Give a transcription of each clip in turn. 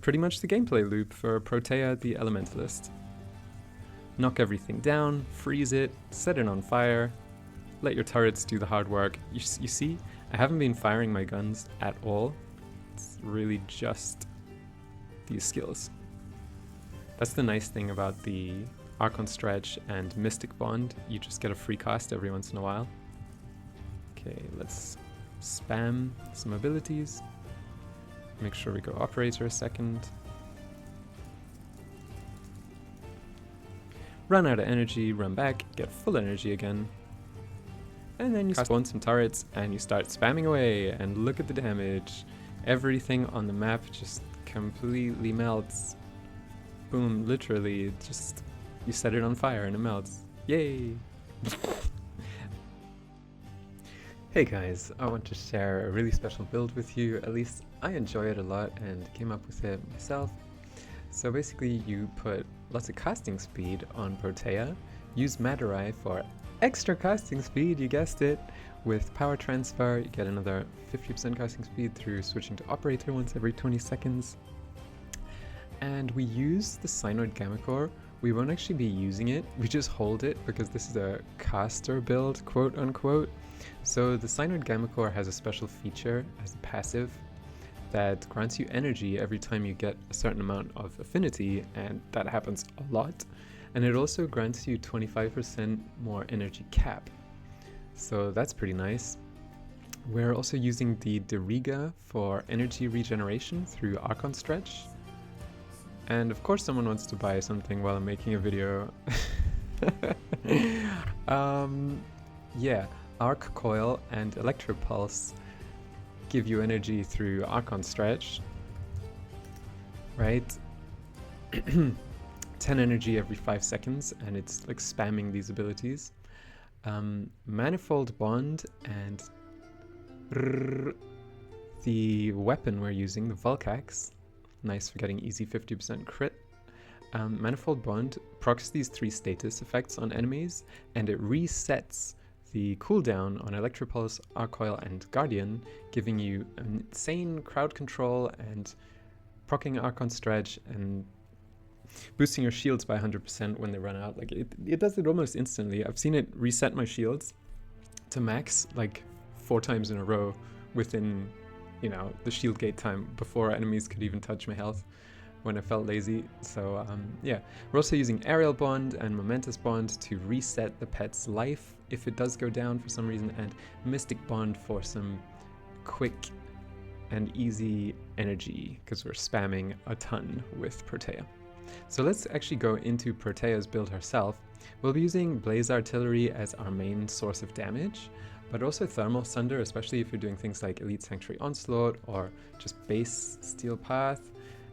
pretty much the gameplay loop for Protea the Elementalist. Knock everything down, freeze it, set it on fire, let your turrets do the hard work. You see, I haven't been firing my guns at all. It's really just these skills. That's the nice thing about the Archon Stretch and Mystic Bond. You just get a free cast every once in a while. Okay, let's spam some abilities. Make sure we go Operator a second. Run out of energy, run back, get full energy again. And then you spawn some turrets and you start spamming away, and look at the damage. Everything on the map just completely melts. Boom, literally, just you set it on fire and it melts. Yay! Hey guys, I want to share a really special build with you. At least I enjoy it a lot and came up with it myself. So basically you put lots of casting speed on Protea, use Madurai for extra casting speed, you guessed it. With power transfer you get another 50% casting speed through switching to Operator once every 20 seconds. And we use the Synoid Gammacor. We won't actually be using it, we just hold it because this is a caster build, quote unquote. So the Synoid Gammacor has a special feature as a passive that grants you energy every time you get a certain amount of affinity, and that happens a lot. And it also grants you 25% more energy cap. So that's pretty nice. We're also using the Deriga for energy regeneration through Archon Stretch. And of course someone wants to buy something while I'm making a video. Yeah, Arc Coil and Electropulse give you energy through Archon Stretch, right? 10 energy every 5 seconds, and it's like spamming these abilities. Manifold Bond and the weapon we're using, the Vulcax, nice for getting easy 50% crit. Manifold Bond procs these 3 status effects on enemies, and it resets the cooldown on Electropulse, Arc Coil, and Guardian, giving you insane crowd control and proccing Archon Stretch and boosting your shields by 100% when they run out. Like it does it almost instantly. I've seen it reset my shields to max like 4 times in a row within, you know, the shield gate time before enemies could even touch my health when I felt lazy. So yeah, we're also using Aerial Bond and Momentous Bond to reset the pet's life if it does go down for some reason, and Mystic Bond for some quick and easy energy because we're spamming a ton with Protea. So let's actually go into Protea's build herself. We'll be using Blaze Artillery as our main source of damage, but also Thermal Sunder, especially if you're doing things like Elite Sanctuary Onslaught or just base Steel Path,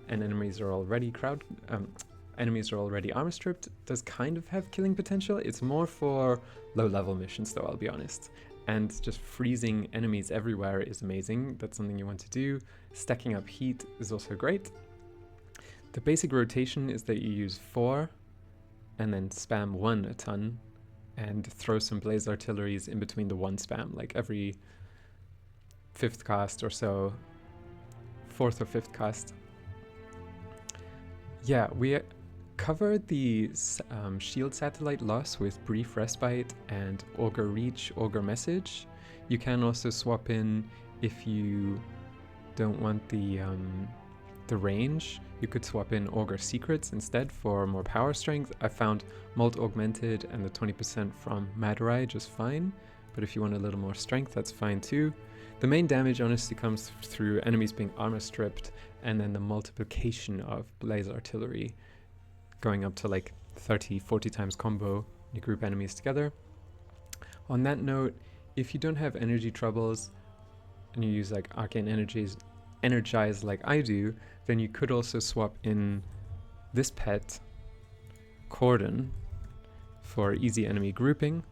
and enemies are already armor stripped. Does kind of have killing potential. It's more for low level missions though, I'll be honest. And just freezing enemies everywhere is amazing. That's something you want to do. Stacking up heat is also great. The basic rotation is that you use 4 and then spam 1 a ton and throw some Blaze Artilleries in between the 1 spam, like every 5th cast or so, 4th or 5th cast. Yeah, we covered the shield satellite loss with Brief Respite and Augur Reach, Augur Message. You can also swap in if you don't want the range. You could swap in Augur Secrets instead for more power strength. I found Molt Augmented and the 20% from Madurai just fine, but if you want a little more strength, that's fine too. The main damage honestly comes through enemies being armor stripped, and then the multiplication of Blaze Artillery going up to like 30-40 times combo when you group enemies together. On that note, if you don't have energy troubles and you use like Arcane Energize like I do, then you could also swap in this pet, Cordon, for easy enemy grouping.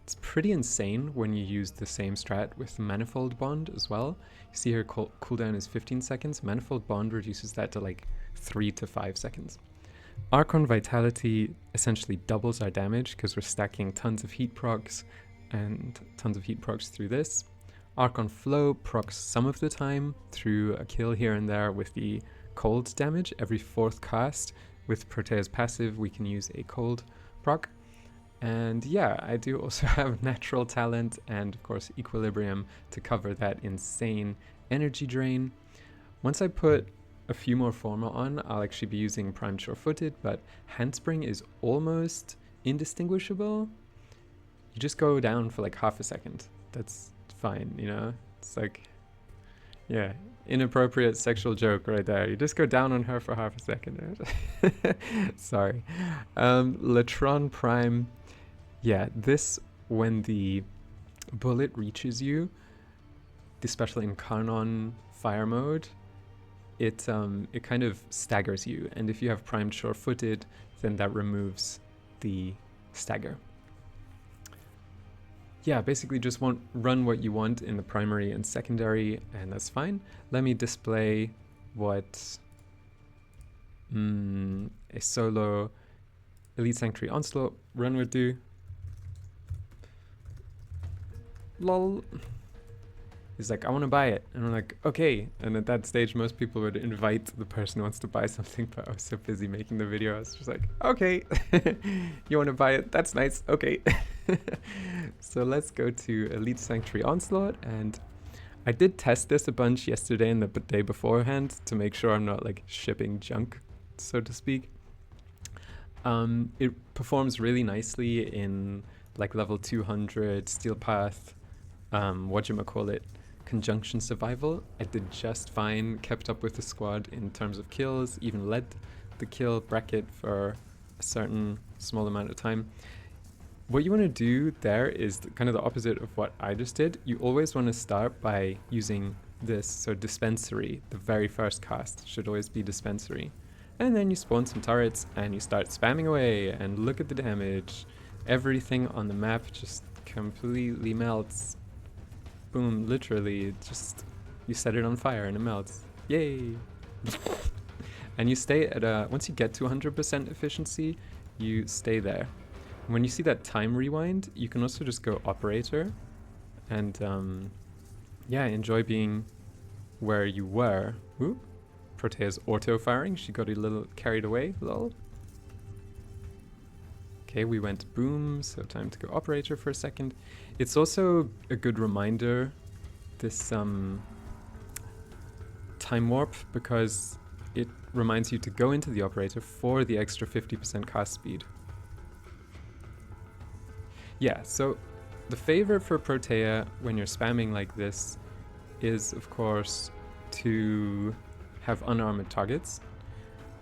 It's pretty insane when you use the same strat with Manifold Bond as well. You see here cooldown is 15 seconds. Manifold Bond reduces that to like 3 to 5 seconds. Archon Vitality essentially doubles our damage because we're stacking tons of heat procs and tons of heat procs through this. Archon Flow procs some of the time through a kill here and there with the cold damage every 4th cast. With Protea's passive, we can use a cold proc. And yeah, I do also have natural talent and of course equilibrium to cover that insane energy drain. Once I put a few more forma on, I'll actually be using primed sure-footed, but handspring is almost indistinguishable. You just go down for like half a second. That's fine, you know? It's like, yeah, inappropriate sexual joke right there. You just go down on her for half a second. Sorry. Latron Prime. Yeah, this, when the bullet reaches you, especially in Carnon fire mode, it kind of staggers you. And if you have primed sure-footed, then that removes the stagger. Yeah, basically just run what you want in the primary and secondary, and that's fine. Let me display what a solo Elite Sanctuary Onslaught run would do. Lol. He's like, I want to buy it. And I'm like, okay. And at that stage, most people would invite the person who wants to buy something, but I was so busy making the video. I was just like, okay, you want to buy it? That's nice. Okay. So let's go to Elite Sanctuary Onslaught. And I did test this a bunch yesterday and the day beforehand to make sure I'm not like shipping junk, so to speak. It performs really nicely in like level 200 Steel Path, Conjunction Survival. I did just fine, kept up with the squad in terms of kills, even led the kill bracket for a certain small amount of time. What you want to do there is kind of the opposite of what I just did. You always want to start by using this, so Dispensary, the very first cast should always be Dispensary. And then you spawn some turrets and you start spamming away and look at the damage. Everything on the map just completely melts. Boom, literally, just, you set it on fire and it melts. Yay! And you stay at once you get to 100% efficiency, you stay there. And when you see that time rewind, you can also just go operator and yeah, enjoy being where you were. Ooh, Protea's auto-firing, she got a little carried away, lol. Okay, we went boom, so time to go operator for a second. It's also a good reminder, this time warp, because it reminds you to go into the operator for the extra 50% cast speed. Yeah, so the favor for Protea when you're spamming like this is, of course, to have unarmored targets.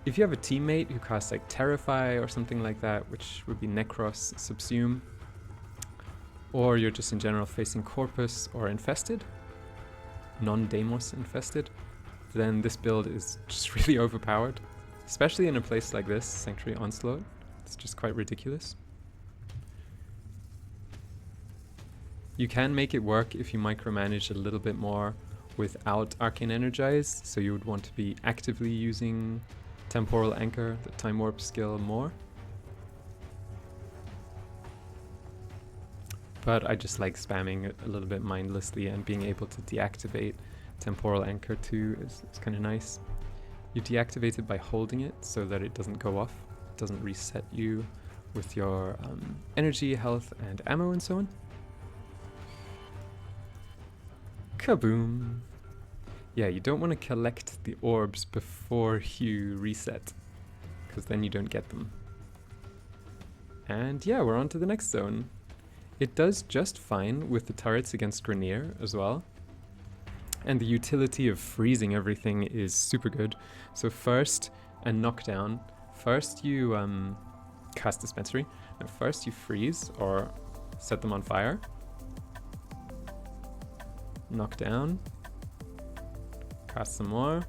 If you have a teammate who casts like Terrify or something like that, which would be Necros, Subsume, or you're just in general facing Corpus or Infested, non-Deimos Infested, then this build is just really overpowered, especially in a place like this, Sanctuary Onslaught. It's just quite ridiculous. You can make it work if you micromanage a little bit more without Arcane Energize, so you would want to be actively using Temporal Anchor, the Time Warp skill, more. But I just like spamming it a little bit mindlessly, and being able to deactivate Temporal Anchor too is kind of nice. You deactivate it by holding it so that it doesn't go off. It doesn't reset you with your energy, health, and ammo and so on. Kaboom! Yeah, you don't want to collect the orbs before you reset, because then you don't get them. And yeah, we're on to the next zone. It does just fine with the turrets against Grineer as well. And the utility of freezing everything is super good. So first, a knockdown. First you cast Dispensary. And first you freeze or set them on fire. Knockdown. Cast some more.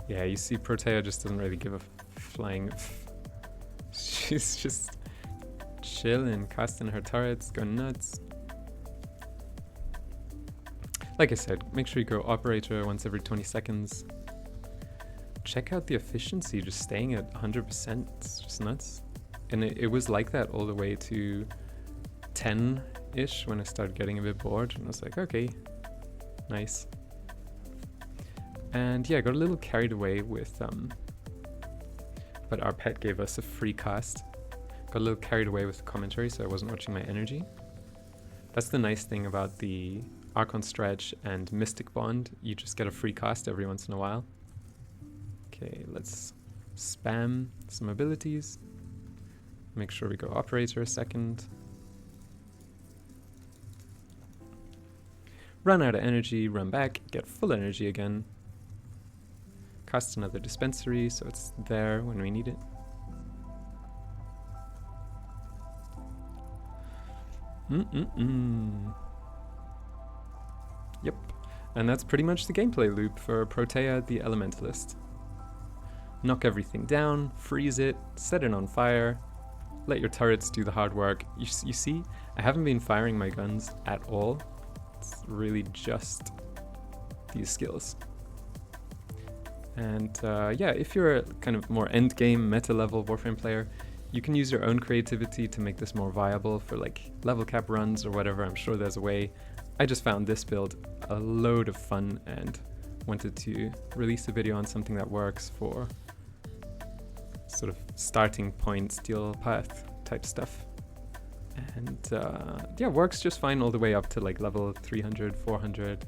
Yeah, you see Protea just doesn't really give a flying She's just chilling, casting her turrets, going nuts. Like I said, make sure you go operator once every 20 seconds. Check out the efficiency, just staying at 100%. It's just nuts. And it was like that all the way to 10-ish when I started getting a bit bored. And I was like, okay, nice. And yeah, I got a little carried away with, but our pet gave us a free cast. Got a little carried away with the commentary, so I wasn't watching my energy. That's the nice thing about the Archon Stretch and Mystic Bond. You just get a free cast every once in a while. Okay, let's spam some abilities. Make sure we go Operator a second. Run out of energy, run back, get full energy again. Cast another dispensary so it's there when we need it. Yep, and that's pretty much the gameplay loop for Protea the Elementalist. Knock everything down, freeze it, set it on fire, let your turrets do the hard work. You see, I haven't been firing my guns at all. It's really just these skills. And yeah, if you're a kind of more end game meta level Warframe player, you can use your own creativity to make this more viable for like level cap runs or whatever. I'm sure there's a way. I just found this build a load of fun and wanted to release a video on something that works for sort of starting point, steel path type stuff. And yeah, works just fine all the way up to like level 300, 400,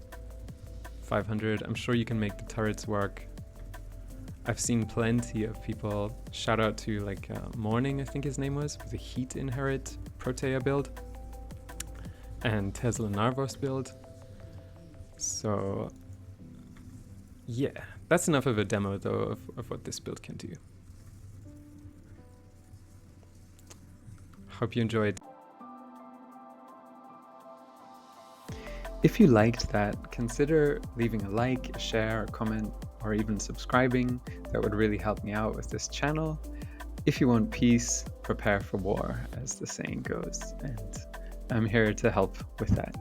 500. I'm sure you can make the turrets work. I've seen plenty of people, shout out to like Morning, I think his name was, with a Heat Inherit Protea build and Tesla Narvos build. So yeah, that's enough of a demo though of what this build can do. Hope you enjoyed. If you liked that, consider leaving a like, a share, a comment, or even subscribing. That would really help me out with this channel. If you want peace, prepare for war, as the saying goes, and I'm here to help with that.